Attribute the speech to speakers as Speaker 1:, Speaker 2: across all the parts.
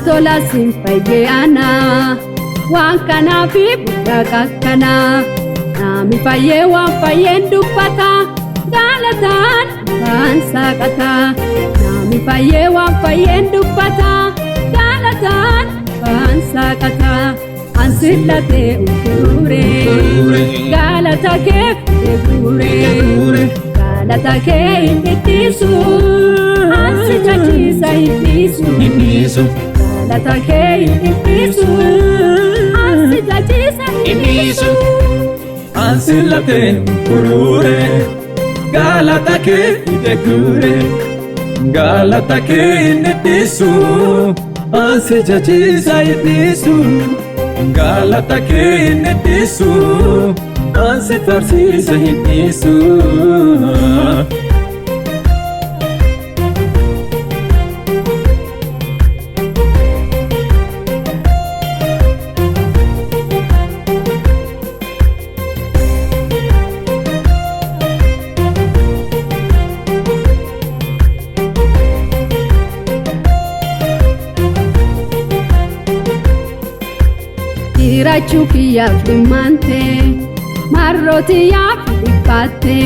Speaker 1: tola sin fayyana waan kana fi buddaka kana nami fayye waan fayyen dubbata galatan kan sakata nami fayye waan fayyen dubbata galatan kan sakata ansillate urure galata ke urure galata ke indisu ansijaji saidisu galata ke indisu ansijaji saidisu
Speaker 2: ansillate urure galata ke indekure galata ke indisu ansijaji saidisu galata ke indisu ansitarsi saidisu
Speaker 1: Jiraachuu kiyyaaf dhimmaante marrooti yaaf dhiphatte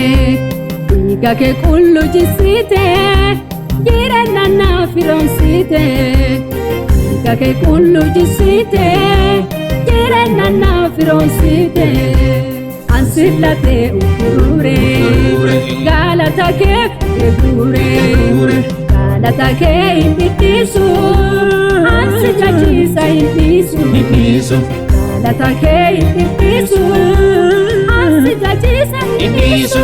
Speaker 1: dhiiga kee qullu jissite jireenya naaf firoomsite dhiiga kee qullu jissite jireenya naaf firoomsite ansillate urure galata kee urure galata kee indisu ansijaji saidisu galata ke indisu ansijaji saidisu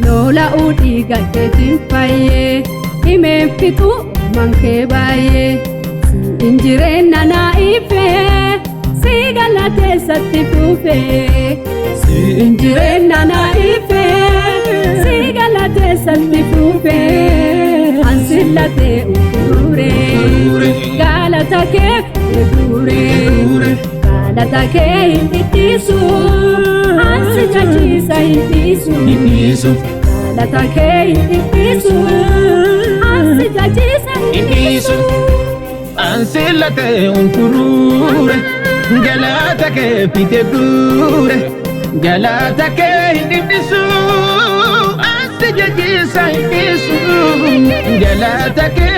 Speaker 1: lola udi gatetin faye imem pitu manke baye injire nana ife si galate satti fufe si injire nana ife si galate satti fufe ansillate urure galata ke urure galata ke indisu ansijaji saidisu galata ke indisu ansijaji saidisu
Speaker 2: ansillate urure galata ke pidegure galata ke indisu ansijaji saidisu galata ke